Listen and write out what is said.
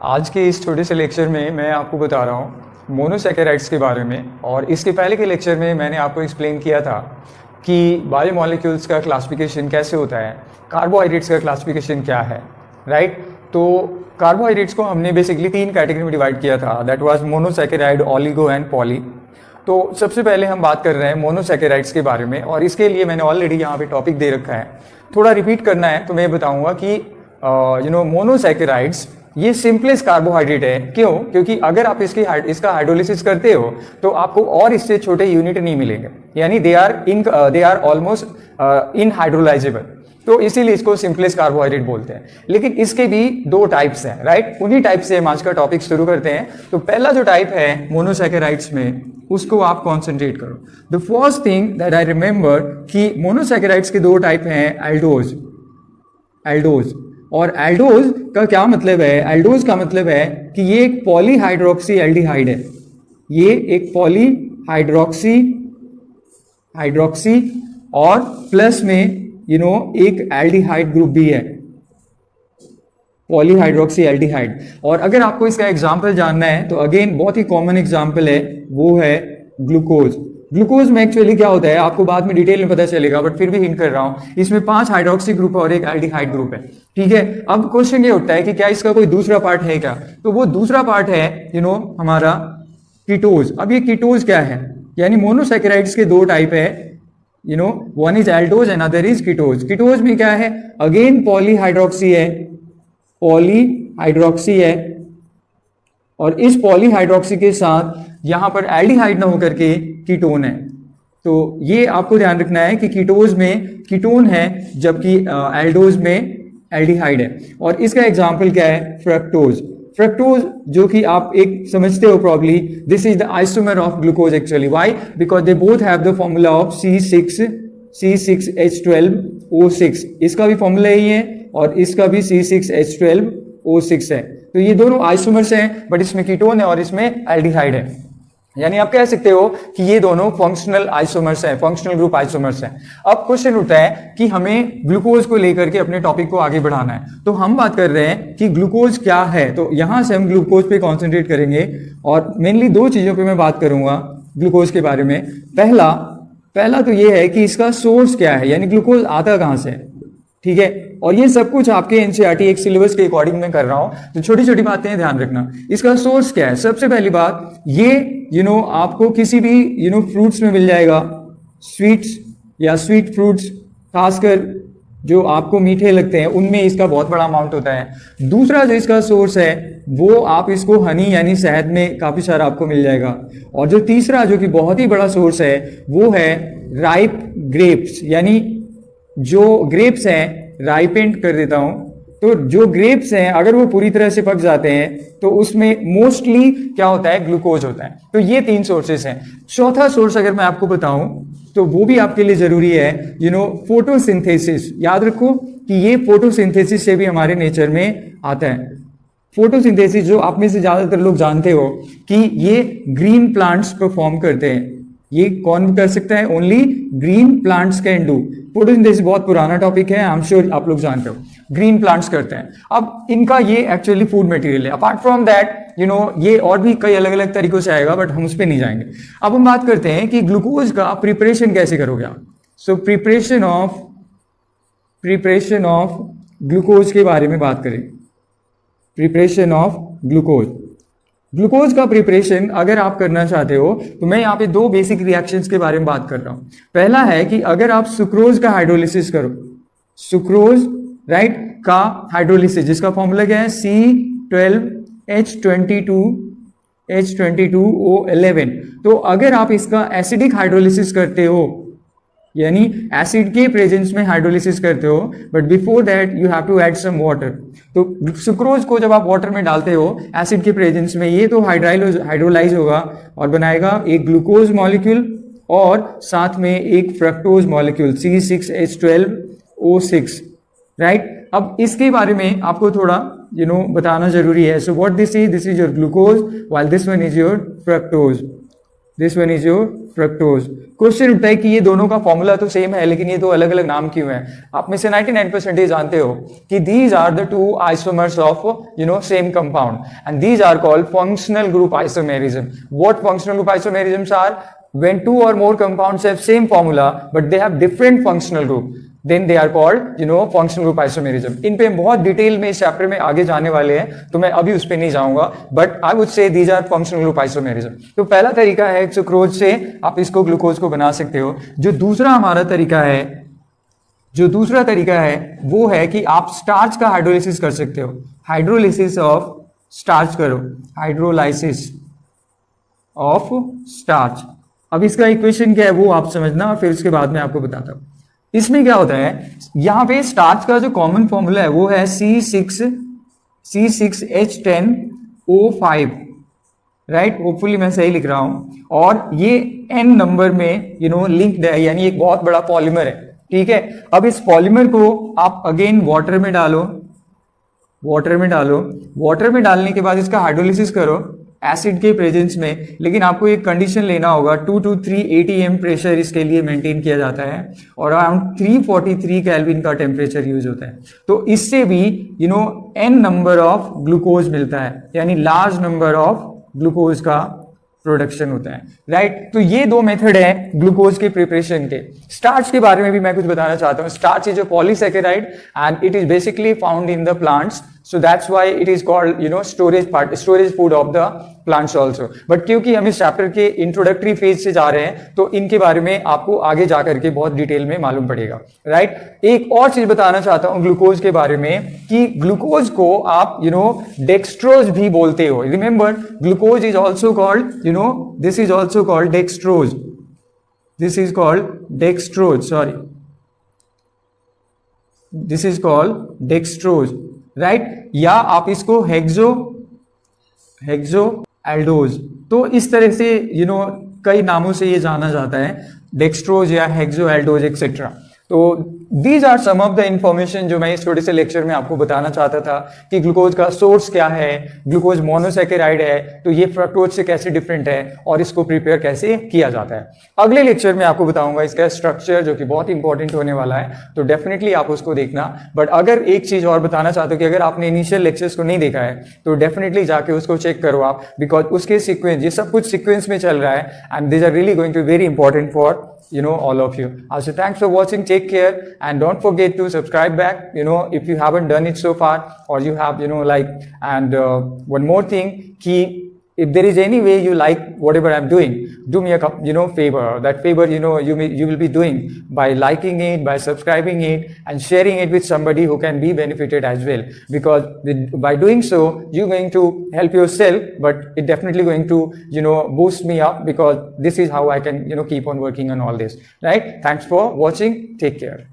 आज के इस छोटे से लेक्चर में मैं आपको बता रहा हूँ मोनोसैकेराइड्स के बारे में। और इसके पहले के लेक्चर में मैंने आपको एक्सप्लेन किया था कि बायोमॉलिक्यूल्स का क्लासिफिकेशन कैसे होता है, कार्बोहाइड्रेट्स का क्लासिफिकेशन क्या है, राइट। तो कार्बोहाइड्रेट्स को हमने बेसिकली 3 कैटेगरी में डिवाइड किया था, that was monosaccharide, oligo and poly. तो सबसे पहले हम बात कर रहे हैं मोनोसैकेराइड्स के बारे में, और इसके लिए मैंने ऑलरेडी यहाँ पे टॉपिक दे रखा है। थोड़ा रिपीट करना है तो मैं बताऊँगा कि मोनोसैकेराइड्स ये सिंपलेस्ट कार्बोहाइड्रेट है। क्यों? क्योंकि अगर आप इसका हाइड्रोलिसिस करते हो तो आपको और इससे छोटे यूनिट नहीं मिलेंगे, यानी दे आर ऑलमोस्ट इनहाइड्रोलाइजेबल। तो इसीलिए इसको सिंपलेस्ट कार्बोहाइड्रेट बोलते हैं। लेकिन इसके भी 2 टाइप्स हैं, राइट। उन्हीं टाइप से हम आज का टॉपिक शुरू करते हैं। तो पहला जो टाइप है मोनोसैकेराइड्स में, उसको आप कॉन्सेंट्रेट करो। The first thing that I remember कि मोनोसैकेराइड्स के 2 टाइप हैं, एल्डोज और एल्डोज का क्या मतलब है? एल्डोज का मतलब है कि ये एक पॉलीहाइड्रोक्सी एल्डिहाइड है। ये एक हाइड्रोक्सी और प्लस में एक एल्डिहाइड ग्रुप भी है, पॉलीहाइड्रोक्सी एल्डिहाइड। और अगर आपको इसका एग्जांपल जानना है तो अगेन बहुत ही कॉमन एग्जांपल है, वो है ग्लूकोज। ग्लूकोज में एक्चुअली क्या होता है आपको बाद में डिटेल में पता चलेगा, बट फिर भी हिंट कर रहा हूं। इसमें 5 हाइड्रोक्सी ग्रुप है और एक एल्डिहाइड ग्रुप है, ठीक है। अब क्वेश्चन ये उठता है कि क्या इसका कोई दूसरा पार्ट है क्या? तो वो दूसरा पार्ट है हमारा कीटोज। अब ये कीटोज क्या है? यानी मोनोसैकेराइड्स के 2 टाइप है, one is aldose and other is ketose. Ketose में क्या है? अगेन पॉलीहाइड्रोक्सी है, और इस पॉलीहाइड्रोक्सी के साथ यहां पर एल्डिहाइड ना होकर के कीटोन है। तो ये आपको ध्यान रखना है कि कीटोज में कीटोन है जबकि एल्डोज में एल्डिहाइड है। और इसका एग्जांपल क्या है? फ्रक्टोज जो कि आप एक समझते हो probably, this is the isomer of glucose actually. Why? Because they both have the formula of C6H12O6। इसका भी फॉर्मूला यही है और इसका भी C6H12O6 है। तो ये दोनों आइसोमर्स हैं, बट इसमें कीटोन है और इसमें एल्डिहाइड है। यानी आप कह सकते हो कि ये दोनों फंक्शनल आइसोमर्स हैं, फंक्शनल ग्रुप आइसोमर्स हैं। अब क्वेश्चन उठता है कि हमें ग्लूकोज को लेकर के अपने टॉपिक को आगे बढ़ाना है। तो हम बात कर रहे हैं कि ग्लूकोज क्या है, तो यहां से हम ग्लूकोज पे कॉन्सेंट्रेट करेंगे और मेनली 2 चीजों पे मैं बात करूंगा ग्लूकोज के बारे में। पहला तो ये है कि इसका सोर्स क्या है, यानी ग्लूकोज आता कहां से है, ठीक है। और ये सब कुछ आपके एनसीईआरटी एक सिलेबस के अकॉर्डिंग में कर रहा हूं, तो छोटी छोटी बातें ध्यान रखना। इसका सोर्स क्या है? सबसे पहली बात ये आपको किसी भी फ्रूट्स में मिल जाएगा, स्वीट्स या स्वीट फ्रूट्स, खासकर जो आपको मीठे लगते हैं उनमें इसका बहुत बड़ा अमाउंट होता है। दूसरा जो इसका सोर्स है वो आप इसको हनी यानी शहद में काफी सारा आपको मिल जाएगा। और जो तीसरा जो कि बहुत ही बड़ा सोर्स है वो है राइप ग्रेप्स, यानी जो ग्रेप्स हैं, राइपेंड कर देता हूं, तो जो ग्रेप्स हैं अगर वो पूरी तरह से पक जाते हैं तो उसमें मोस्टली क्या होता है? ग्लूकोज होता है। तो ये 3 सोर्सेस हैं। चौथा सोर्स अगर मैं आपको बताऊं तो वो भी आपके लिए जरूरी है, फोटोसिंथेसिस। याद रखो कि ये फोटोसिंथेसिस से भी हमारे नेचर में आता है। फोटोसिंथेसिस जो आप में से ज्यादातर लोग जानते हो कि ये ग्रीन प्लांट्स परफॉर्म करते हैं। ये कौन कर सकता है? Only green plants can do. Photosynthesis बहुत पुराना टॉपिक है, आई एम श्योर आप लोग जानते हो। ग्रीन प्लांट्स करते हैं। अब इनका ये एक्चुअली फूड मटेरियल है। अपार्ट फ्रॉम दैट ये और भी कई अलग अलग तरीकों से आएगा, बट हम उस पर नहीं जाएंगे। अब हम बात करते हैं कि ग्लूकोज का प्रिपरेशन कैसे करोगे आप। सो प्रिपरेशन ऑफ ग्लूकोज के बारे में बात करें। प्रिपरेशन ऑफ ग्लूकोज का प्रिपरेशन अगर आप करना चाहते हो तो मैं यहाँ पे 2 बेसिक रिएक्शंस के बारे में बात कर रहा हूं। पहला है कि अगर आप सुक्रोज का हाइड्रोलिसिस करो, सुक्रोज राइट का हाइड्रोलिसिस, जिसका फॉर्मूला क्या है? C12H22O11। तो अगर आप इसका एसिडिक हाइड्रोलिसिस करते हो, यानी एसिड के प्रेजेंस में हाइड्रोलिसिस करते हो, but before that you have to add some water. तो सुक्रोज को जब आप वाटर में डालते हो एसिड के प्रेजेंस में, ये तो हाइड्रोलाइज होगा और बनाएगा एक ग्लूकोज मॉलिक्यूल और साथ में एक फ्रक्टोज मॉलिक्यूल C6H12O6, राइट। अब इसके बारे में आपको थोड़ा बताना जरूरी है। So what this is your glucose while this one is your fructose. This one is your fructose. Question उठता है कि ये दोनों का फॉर्मूला तो सेम है, लेकिन ये दो अलग अलग नाम क्यों है? आप में से 99% जानते हो कि these are the two isomers of same compound, and these are called functional group isomerism. What functional group isomerisms are? when two or more compounds have same formula but they have different functional group, then they are called functional group isomerism. इन पे बहुत detail में इस chapter में आगे जाने वाले हैं, तो मैं अभी उस पे नहीं जाऊंगा, but I would say these are functional group isomerism. तो पहला तरीका है सुक्रोज से आप इसको ग्लूकोज को बना सकते हो। जो दूसरा हमारा तरीका है वो है कि आप स्टार्च का हाइड्रोलिसिस कर सकते हो। हाइड्रोलिसिस ऑफ स्टार्च करो, हाइड्रोलाइसिस ऑफ स्टार्च। अब इसका इक्वेशन क्या है वो आप समझना, और फिर उसके बाद में आपको बताता हूं। इसमें क्या होता है, यहां पे स्टार्च का जो कॉमन फॉर्मूला है वो है C6H10O5, राइट? होपफुली मैं सही लिख रहा हूं। और ये N नंबर में लिंक्ड है, यानी एक बहुत बड़ा पॉलीमर है, ठीक है। अब इस पॉलीमर को आप अगेन वाटर में डालो, वाटर में डालने के बाद इसका हाइड्रोलिसिस करो एसिड के प्रेजेंस में। लेकिन आपको एक कंडीशन लेना होगा, 2 to 3 atm प्रेशर इसके लिए मेंटेन किया जाता है, और अराउंड 343 केल्विन का टेम्परेचर यूज होता है। तो इससे भी n नंबर ऑफ ग्लूकोज मिलता है, यानी लार्ज नंबर ऑफ ग्लूकोज का प्रोडक्शन होता है, राइट? तो ये दो मेथड है ग्लूकोज के प्रिपरेशन के। स्टार्च के बारे में भी मैं कुछ बताना चाहता हूँ। Starch is a polysaccharide and it is basically found in the plants, so that's why it is called storage food of the plants also। but क्योंकि हम इस चैप्टर के इंट्रोडक्टरी फेज से जा रहे हैं, तो इनके बारे में आपको आगे जाकर के बहुत डिटेल में मालूम पड़ेगा, राइट? एक और चीज बताना चाहता हूं ग्लूकोज के बारे में, कि ग्लूकोज को आप डेक्सट्रोज भी बोलते हो। Remember, glucose is also called this is also called dextrose, this is called dextrose, right? या आप इसको हेक्सोएल्डोज, तो इस तरह से कई नामों से ये जाना जाता है, डेक्सट्रोज या हेक्सोएल्डोज एक्सेट्रा। तो these are some of the information जो मैं इस छोटे से लेक्चर में आपको बताना चाहता था, कि ग्लूकोज का सोर्स क्या है, ग्लूकोज मोनोसैकेराइड है, तो ये फ्रक्टोज से कैसे डिफरेंट है, और इसको प्रिपेयर कैसे किया जाता है। अगले लेक्चर में आपको बताऊंगा इसका स्ट्रक्चर, जो कि बहुत इंपॉर्टेंट होने वाला है, तो डेफिनेटली आप उसको देखना। बट अगर एक चीज और बताना चाहते हो कि अगर आपने इनिशियल लेक्चर्स को नहीं देखा है, तो डेफिनेटली जाके उसको चेक करो आप, बिकॉज उसके सीक्वेंस, ये सब कुछ सीक्वेंस में चल रहा है, and these are really going to very important for all of you. Also, thanks for watching. Take care, and don't forget to subscribe back. If you haven't done it so far, or you have, and one more thing, if there is any way you like whatever I'm doing, do me a favor. That favor, you will be doing by liking it, by subscribing it, and sharing it with somebody who can be benefited as well. Because by doing so, you're going to help yourself, but it definitely going to, boost me up, because this is how I can, keep on working on all this. Right? Thanks for watching. Take care.